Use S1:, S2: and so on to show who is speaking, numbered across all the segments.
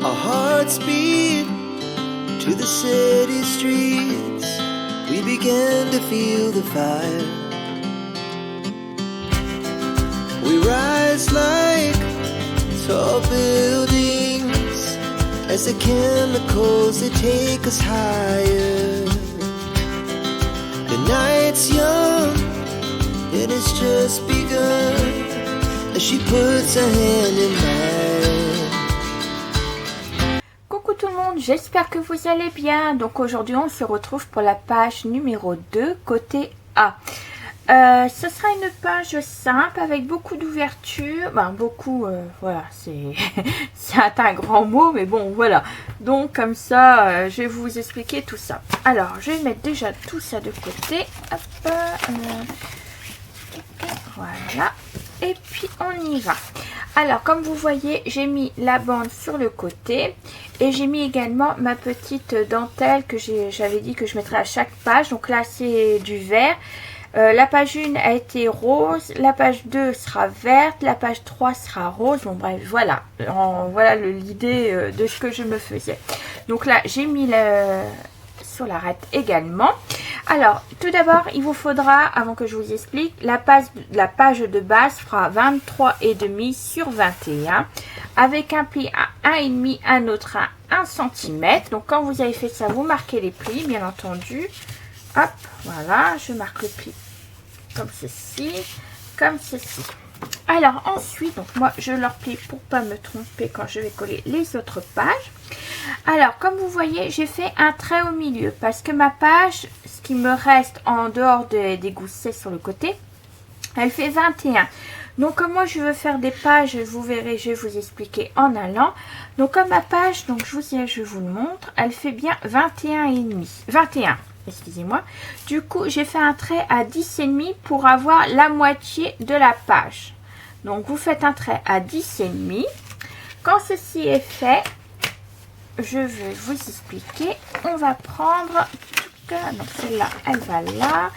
S1: Our hearts beat to the city streets. We began to feel the fire. We rise like tall buildings as the chemicals, they take us higher. The night's young and it's just begun as she puts her hand in mine.
S2: Coucou tout le monde, j'espère que vous allez bien. Donc aujourd'hui on se retrouve pour la page numéro 2 côté A. Ce sera une page simple avec beaucoup d'ouverture. Ben beaucoup, voilà, c'est un grand mot, mais bon voilà. Donc comme ça, je vais vous expliquer tout ça. Alors je vais mettre déjà tout ça de côté. Hop, voilà. Et puis on y va. Alors comme vous voyez, j'ai mis la bande sur le côté et j'ai mis également ma petite dentelle que j'avais dit que je mettrais à chaque page. Donc là c'est du vert. La page 1 a été rose, la page 2 sera verte, la page 3 sera rose. Bon bref, voilà, voilà l'idée de ce que je me faisais. Donc là j'ai mis sur l'arête également. Alors tout d'abord il vous faudra, avant que je vous explique, la page de base fera 23,5 sur 21 avec un pli à 1,5, un autre à 1 cm. Donc quand vous avez fait ça, vous marquez les plis bien entendu. Hop, voilà, je marque le pli comme ceci, comme ceci. Alors ensuite, donc moi je leur plie pour pas me tromper quand je vais coller les autres pages. Alors comme vous voyez, j'ai fait un trait au milieu parce que ma page, ce qui me reste en dehors des goussets sur le côté, elle fait 21. Donc comme moi je veux faire des pages, vous verrez, je vais vous expliquer en allant. Donc comme ma page, donc je vous le montre, elle fait bien 21,5. Excusez-moi. Du coup, j'ai fait un trait à 10,5 pour avoir la moitié de la page. Donc, vous faites un trait à 10,5. Quand ceci est fait, je vais vous expliquer. On va prendre... Donc, celle-là, elle va là.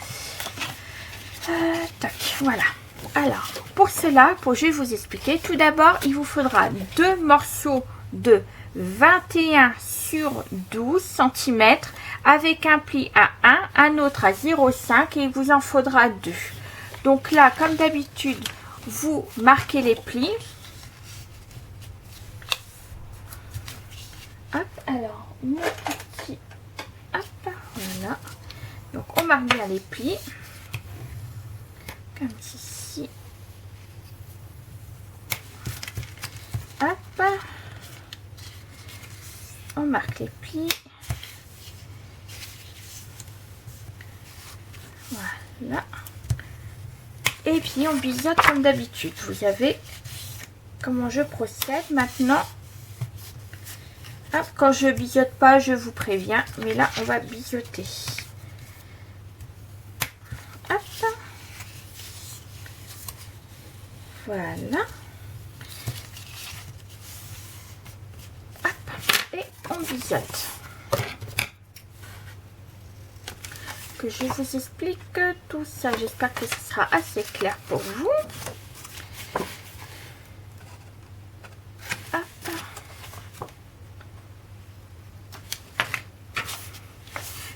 S2: Tac, voilà. Alors, pour cela, je vais vous expliquer. Tout d'abord, il vous faudra 2 morceaux de 21 sur 12 cm avec un pli à 1, un autre à 0,5 et il vous en faudra 2. Donc là, comme d'habitude, vous marquez les plis. Hop, alors, mon petit, hop, voilà. Donc on marque bien les plis, comme ceci. Hop, on marque les plis. Voilà. Et puis on biseaute comme d'habitude. Vous savez comment je procède maintenant. Hop, quand je biseaute pas, je vous préviens. Mais là, on va biseauter. Hop. Voilà. Hop. Et on biseaute. Que je vous explique tout ça. J'espère que ce sera assez clair pour vous. Hop.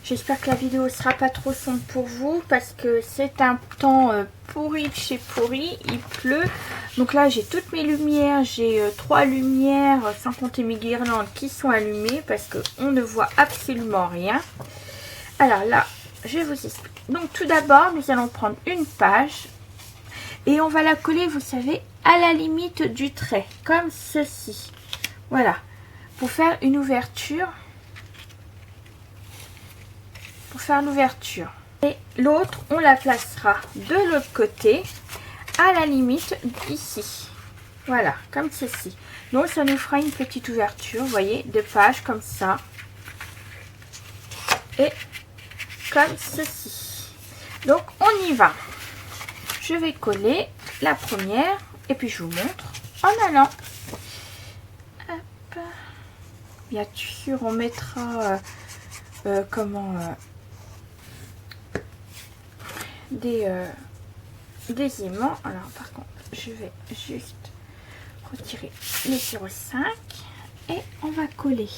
S2: J'espère que la vidéo sera pas trop sombre pour vous parce que c'est un temps pourri de chez pourri. Il pleut. Donc là j'ai toutes mes lumières. J'ai 3 lumières sans compter mes guirlandes qui sont allumées parce qu'on ne voit absolument rien. Alors là, je vous explique. Donc tout d'abord, nous allons prendre une page et on va la coller, vous savez, à la limite du trait, comme ceci. Voilà, pour faire une ouverture. Pour faire l'ouverture. Et l'autre, on la placera de l'autre côté, à la limite ici. Voilà, comme ceci. Donc ça nous fera une petite ouverture, vous voyez, de page comme ça. Et comme ceci. Donc on y va. Je vais coller la première et puis je vous montre en allant. Hop. Bien sûr on mettra des aimants. Alors par contre je vais juste retirer les 0,5 et on va coller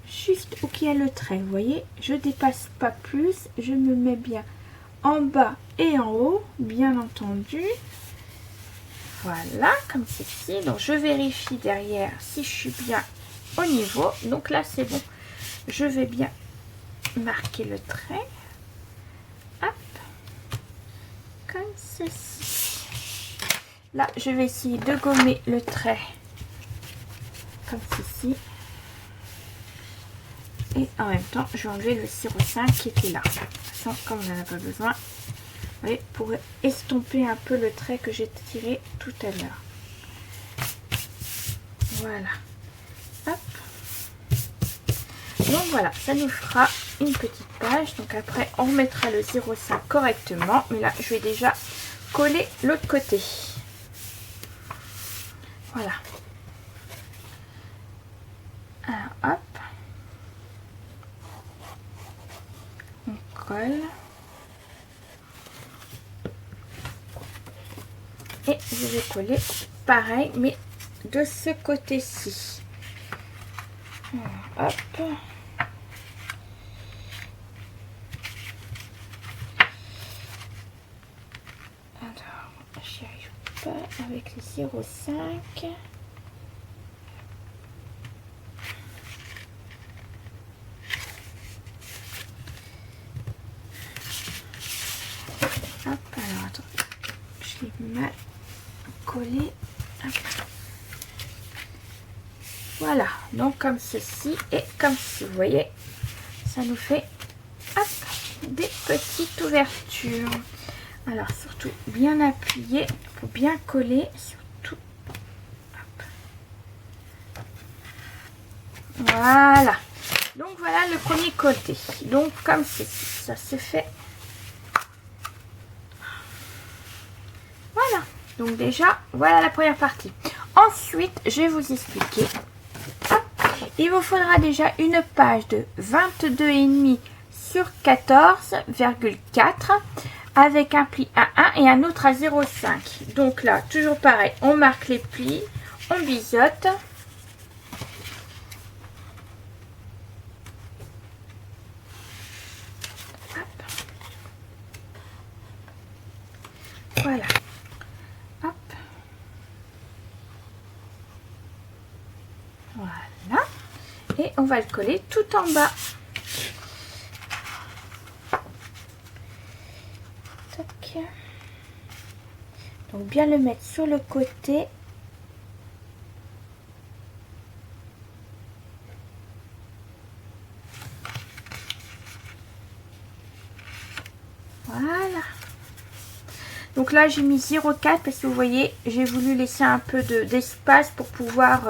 S2: juste où il y a le trait. Vous voyez, je dépasse pas plus, je me mets bien en bas et en haut, bien entendu. Voilà, comme ceci. Donc je vérifie derrière si je suis bien au niveau. Donc là c'est bon, je vais bien marquer le trait. Hop, comme ceci. Là je vais essayer de gommer le trait comme ceci. Et en même temps je vais enlever le 0,5 qui était là. De toute façon, comme on n'en a pas besoin, vous voyez, pour estomper un peu le trait que j'ai tiré tout à l'heure. Voilà. Hop. Donc voilà, ça nous fera une petite page. Donc après, on remettra le 0,5 correctement. Mais là, je vais déjà coller l'autre côté. Voilà. Alors, hop. On colle. Et je vais coller pareil, mais de ce côté-ci. Hop. Alors, j'y arrive pas avec le 0,5. Hop, alors attends, je l'ai mal collé. Hop. Voilà, donc comme ceci et comme ceci, vous voyez, ça nous fait hop, des petites ouvertures. Alors surtout bien appuyer pour bien coller, surtout. Hop. Voilà, donc voilà le premier côté. Donc comme ceci, ça se fait. Voilà, donc déjà voilà la première partie. Ensuite je vais vous expliquer. Hop. Il vous faudra déjà une page de 22,5 sur 14,4 avec un pli à 1 et un autre à 0,5. Donc là, toujours pareil, on marque les plis, on biseaute. Hop. Voilà. Hop. Voilà. Et on va le coller tout en bas. Tac. Donc bien le mettre sur le côté. Voilà. Donc là j'ai mis 0,4 parce que vous voyez j'ai voulu laisser un peu d'espace pour pouvoir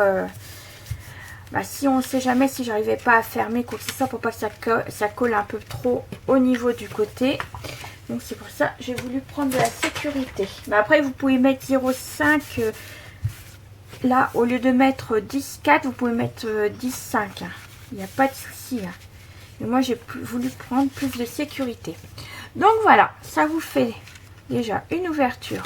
S2: si on ne sait jamais, si j'arrivais pas à fermer quoi que ce soit pour pas que ça colle un peu trop au niveau du côté. Donc c'est pour ça j'ai voulu prendre de la sécurité. Après vous pouvez mettre 0,5 là au lieu de mettre 10,4 vous pouvez mettre 10,5 hein. Il n'y a pas de souci hein. Mais moi j'ai voulu prendre plus de sécurité. Donc voilà, ça vous fait déjà une ouverture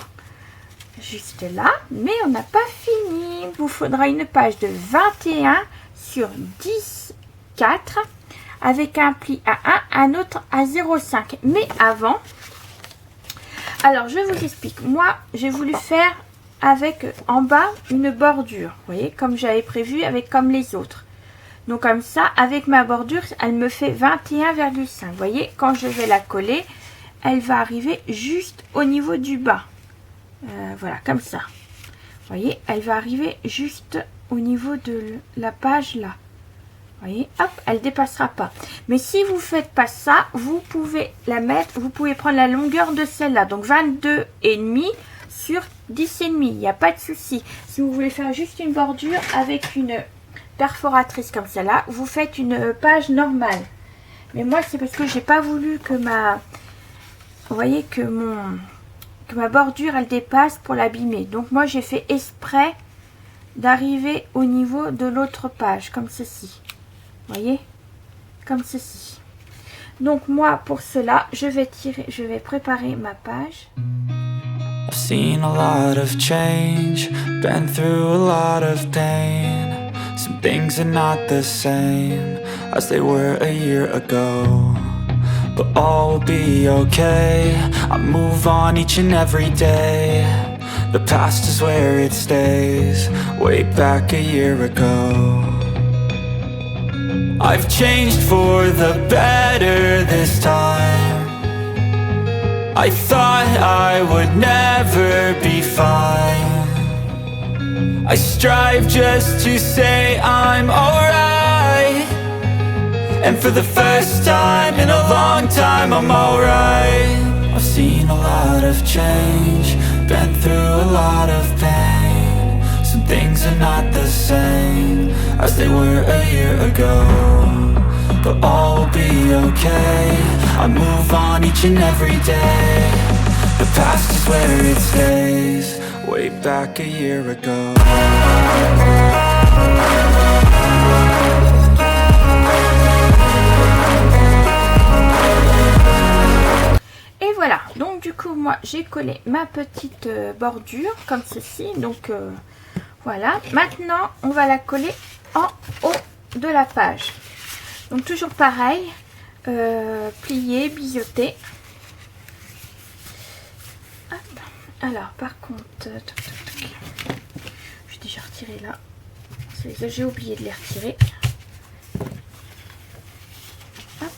S2: juste là, mais on n'a pas fini. Il vous faudra une page de 21 sur 10,4 avec un pli à 1, un autre à 0,5. Mais avant, alors je vous explique. Moi, j'ai voulu faire avec en bas une bordure. Vous voyez, comme j'avais prévu, avec comme les autres. Donc comme ça, avec ma bordure, elle me fait 21,5. Vous voyez, quand je vais la coller, elle va arriver juste au niveau du bas. Voilà, comme ça. Vous voyez, elle va arriver juste au niveau de la page là. Vous voyez, hop, elle dépassera pas. Mais si vous faites pas ça, vous pouvez la mettre, vous pouvez prendre la longueur de celle-là. Donc 22,5 sur 10,5. Il n'y a pas de souci. Si vous voulez faire juste une bordure avec une perforatrice comme celle-là, vous faites une page normale. Mais moi, c'est parce que j'ai pas voulu que ma... Vous voyez que ma bordure elle dépasse pour l'abîmer. Donc moi j'ai fait exprès d'arriver au niveau de l'autre page comme ceci. Vous voyez, comme ceci. Donc moi pour cela je vais préparer ma page.
S3: I've seen a lot of change, been through a lot of pain.
S1: Some things are not the same as they were a year ago, but all will be okay. I move on each and every day. The past is where it stays, way back a year ago. I've changed for the better this time. I thought I would never be fine. I strive just to say I'm alright, and for the first time in a long time I'm alright. I've seen a lot of change, been through a lot of pain. Some things are not the same as they were a year ago, but all will be okay. I move on each and every day. The past is where it stays, way back a year ago.
S2: Et voilà, donc du coup moi j'ai collé ma petite bordure comme ceci, donc voilà. Maintenant on va la coller en haut de la page, donc toujours pareil, plier, biseauter. Hop. Alors par contre, je vais déjà retirer là, j'ai oublié de les retirer. Hop.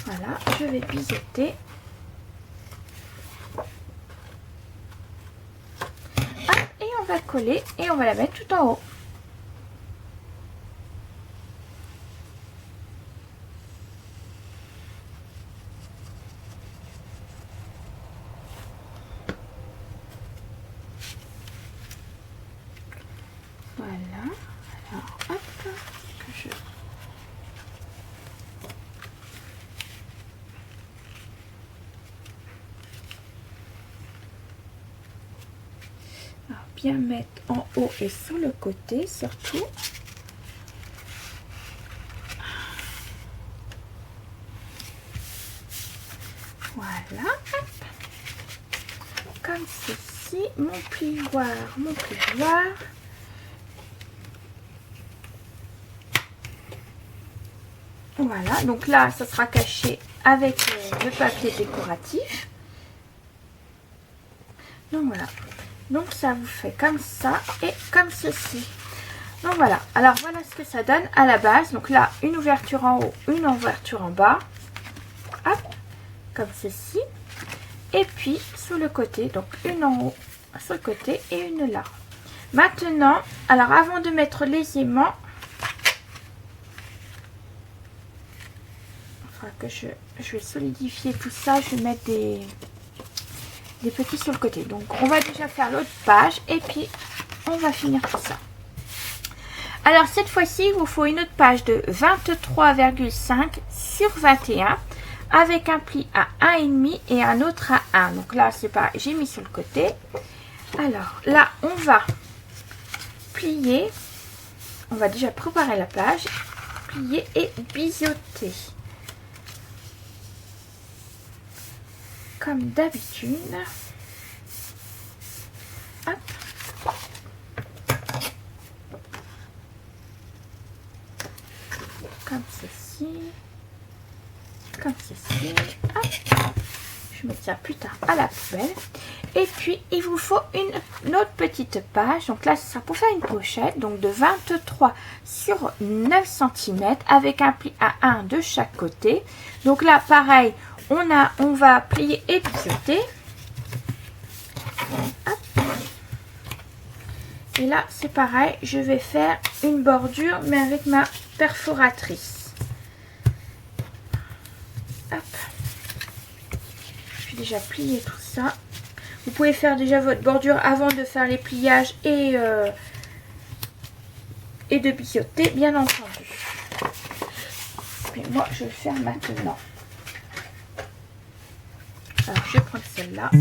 S2: Voilà, je vais biseauter. Hop, et on va coller et on va la mettre tout en haut. Voilà, alors hop, que je... Alors, bien mettre en haut et sur le côté surtout. Voilà, hop. Comme ceci, mon plioir. Voilà, donc là, ça sera caché avec le papier décoratif. Donc voilà, donc ça vous fait comme ça et comme ceci. Donc voilà, alors voilà ce que ça donne à la base. Donc là, une ouverture en haut, une ouverture en bas. Hop, comme ceci. Et puis, sur le côté, donc une en haut, sur le côté et une là. Maintenant, alors avant de mettre les aimants, que je vais solidifier tout ça, je vais mettre des petits sur le côté. Donc on va déjà faire l'autre page et puis on va finir tout ça. Alors cette fois-ci il vous faut une autre page de 23,5 sur 21 avec un pli à 1,5 et un autre à 1. Donc là c'est pareil, j'ai mis sur le côté. Alors là on va plier, on va déjà préparer la page, plier et biseauter. Comme d'habitude. Hop. Comme ceci. Comme ceci. Hop. Je mets ça plus tard à la poubelle. Et puis, il vous faut une autre petite page. Donc là, ce sera pour faire une pochette. Donc de 23 sur 9 cm avec un pli à 1 de chaque côté. Donc là, pareil. On va plier et biseauter. Hop. Et là, c'est pareil, je vais faire une bordure, mais avec ma perforatrice. Hop. Je vais déjà plier tout ça. Vous pouvez faire déjà votre bordure avant de faire les pliages et de biseauter, bien entendu. Mais moi, je vais le faire maintenant. Alors, je vais prendre celle-là.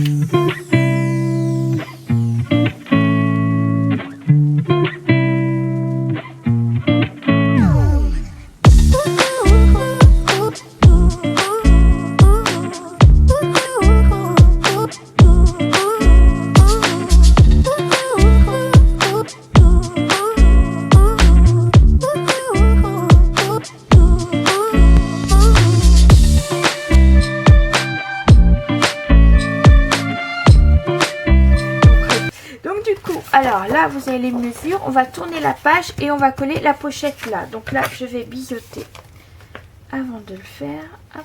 S2: Alors là, vous avez les mesures. On va tourner la page et on va coller la pochette là. Donc là, je vais biseauter avant de le faire. Hop.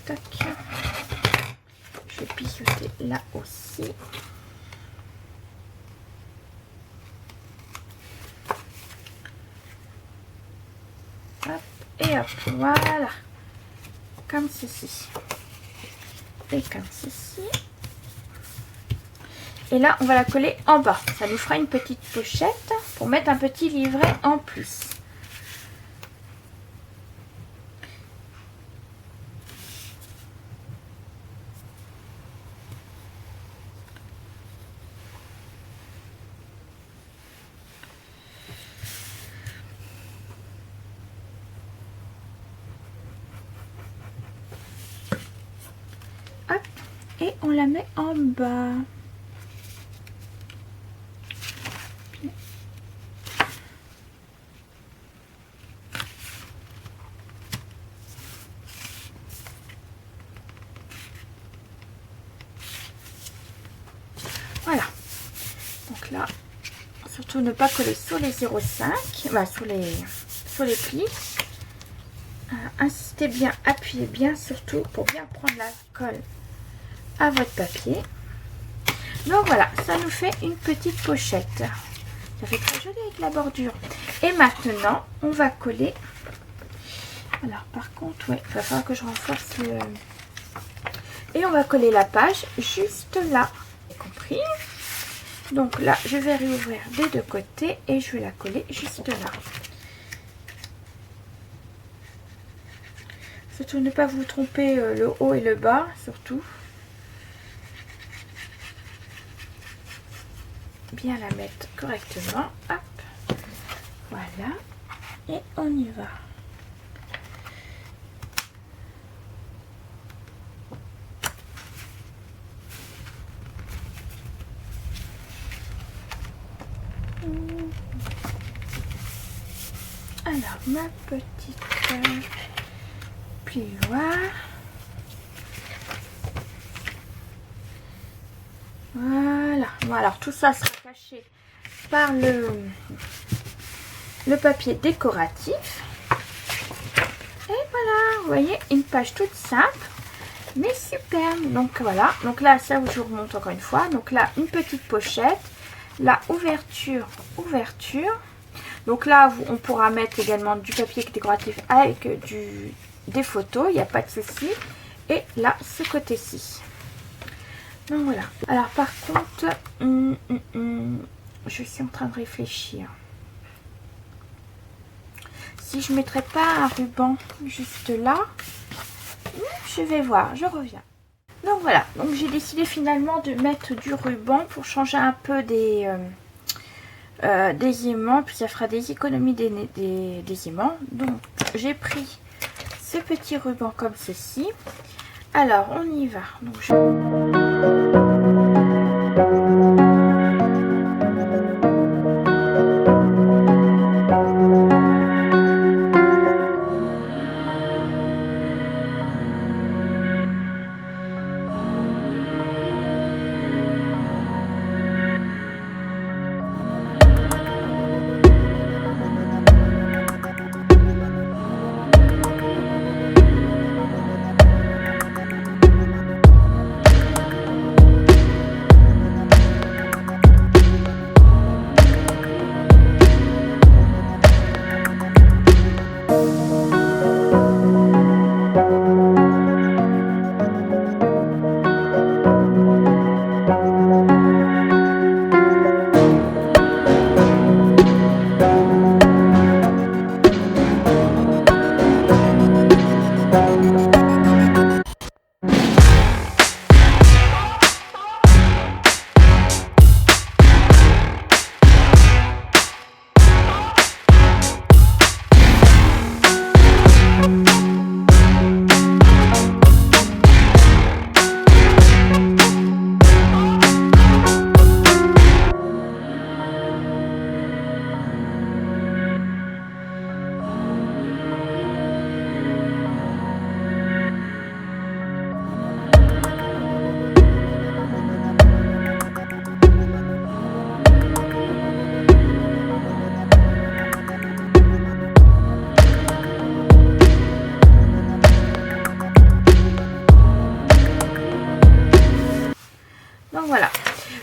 S2: Tac. Je vais biseauter là aussi. Hop. Et hop. Voilà. Comme ceci. Et comme ceci. Et là, on va la coller en bas. Ça nous fera une petite pochette pour mettre un petit livret en plus. Hop. Et on la met en bas. Voilà, donc là, surtout ne pas coller sur les 0,5, bah, sur les plis. Insistez bien, appuyez bien, surtout pour bien prendre la colle à votre papier. Donc voilà, ça nous fait une petite pochette. Ça fait très joli avec la bordure. Et maintenant, on va coller. Alors par contre, ouais, il va falloir que je renforce le... Et on va coller la page juste là. Compris. Donc là je vais réouvrir des deux côtés et je vais la coller juste là. Surtout ne pas vous tromper le haut et le bas, surtout bien la mettre correctement. Hop, voilà, et on y va. Alors ma petite plioire, voilà. Bon, alors tout ça sera caché par le papier décoratif. Et voilà, vous voyez, une page toute simple mais superbe. Donc voilà, donc là ça je vous remonte encore une fois. Donc là une petite pochette, la ouverture. Donc là, on pourra mettre également du papier décoratif avec des photos, il n'y a pas de souci. Et là, ce côté-ci. Donc voilà. Alors par contre, je suis en train de réfléchir. Si je ne mettrais pas un ruban juste là, je vais voir, je reviens. Donc voilà, donc j'ai décidé finalement de mettre du ruban pour changer un peu des aimants, puis ça fera des économies des aimants. Donc j'ai pris ce petit ruban comme ceci. Alors on y va. Donc,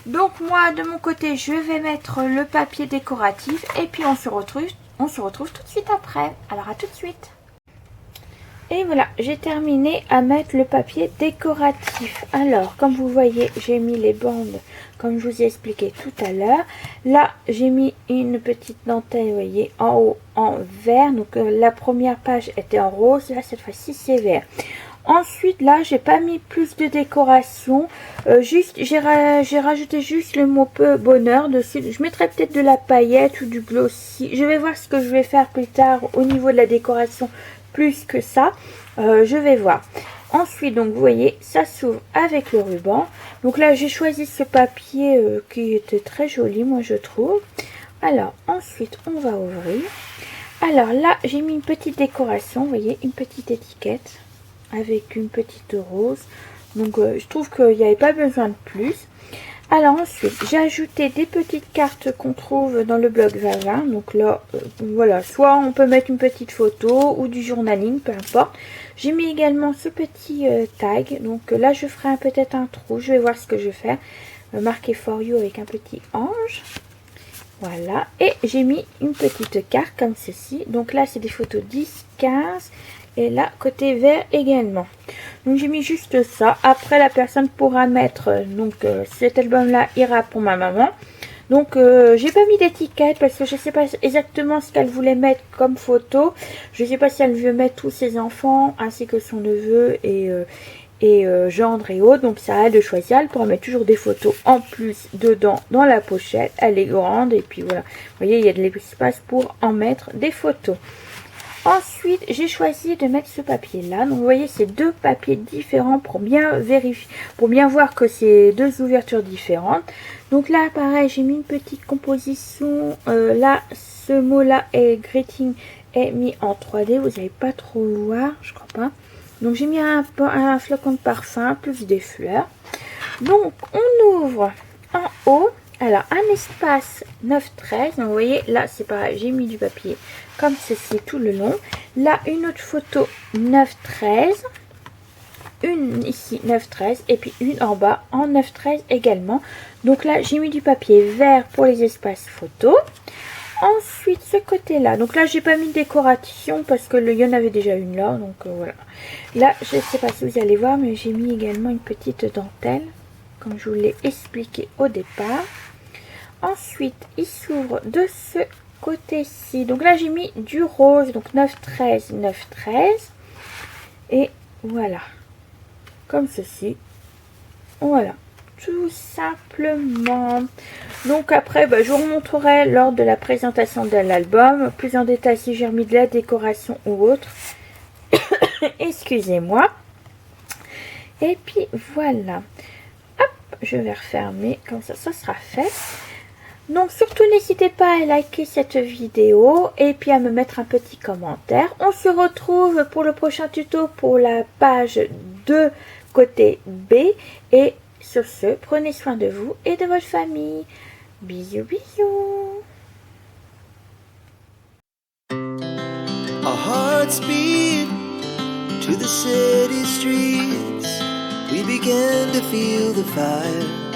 S2: Donc moi de mon côté je vais mettre le papier décoratif et puis on se retrouve tout de suite après. Alors à tout de suite. Et voilà, j'ai terminé à mettre le papier décoratif. Alors, comme vous voyez, j'ai mis les bandes, comme je vous ai expliqué tout à l'heure. Là, j'ai mis une petite dentelle, vous voyez, en haut, en vert. Donc, la première page était en rose. Là, cette fois-ci, c'est vert. Ensuite, là, j'ai pas mis plus de décoration. J'ai rajouté juste le mot peu bonheur dessus. Je mettrai peut-être de la paillette ou du glossy. Je vais voir ce que je vais faire plus tard au niveau de la décoration. Plus que ça, je vais voir. Ensuite, donc vous voyez, ça s'ouvre avec le ruban. Donc là, j'ai choisi ce papier qui était très joli, moi je trouve. Alors, ensuite, on va ouvrir. Alors là, j'ai mis une petite décoration, vous voyez, une petite étiquette avec une petite rose. Donc, je trouve qu'il n'y avait pas besoin de plus. Alors ensuite, j'ai ajouté des petites cartes qu'on trouve dans le blog Vavin. Donc là, voilà, soit on peut mettre une petite photo ou du journaling, peu importe. J'ai mis également ce petit tag. Donc là, je ferai peut-être un trou. Je vais voir ce que je vais faire. Marqué For You avec un petit ange. Voilà. Et j'ai mis une petite carte comme ceci. Donc là, c'est des photos 10, 15. Et là, côté vert également. Donc j'ai mis juste ça. Après, la personne pourra mettre, donc cet album-là ira pour ma maman. Donc j'ai pas mis d'étiquette parce que je sais pas exactement ce qu'elle voulait mettre comme photo. Je sais pas si elle veut mettre tous ses enfants ainsi que son neveu et gendre et autres. Donc ça a de choisir. Elle pourra mettre toujours des photos en plus dedans dans la pochette. Elle est grande et puis voilà. Vous voyez, il y a de l'espace pour en mettre des photos. Ensuite, j'ai choisi de mettre ce papier-là. Donc, vous voyez, c'est deux papiers différents pour bien vérifier, pour bien voir que c'est deux ouvertures différentes. Donc là, pareil, j'ai mis une petite composition. Là, ce mot-là est greeting est mis en 3D. Vous n'allez pas trop voir, je crois pas. Donc, j'ai mis un flacon de parfum plus des fleurs. Donc, on ouvre en haut. Alors, un espace 9-13. Donc, vous voyez, là, c'est pareil. J'ai mis du papier comme ceci tout le long. Là, une autre photo 9-13. Une ici 9-13. Et puis, une en bas en 9-13 également. Donc là, j'ai mis du papier vert pour les espaces photos. Ensuite, ce côté-là. Donc là, j'ai pas mis de décoration parce que il y en avait déjà une là. Donc, voilà. Là, je ne sais pas si vous allez voir, mais j'ai mis également une petite dentelle. Comme je vous l'ai expliqué au départ. Ensuite, il s'ouvre de ce côté-ci. Donc là, j'ai mis du rose. Donc 9-13, 9-13. Et voilà. Comme ceci. Voilà. Tout simplement. Donc après, je vous remontrerai lors de la présentation de l'album. Plus en détail si j'ai remis de la décoration ou autre. Excusez-moi. Et puis voilà. Hop, je vais refermer. Comme ça, ça sera fait. Donc surtout n'hésitez pas à liker cette vidéo et puis à me mettre un petit commentaire. On se retrouve pour le prochain tuto pour la page 2 côté B. Et sur ce, prenez soin de vous et de votre famille. Bisous bisous.
S3: Our hearts beat to the city streets. We began to feel the fire.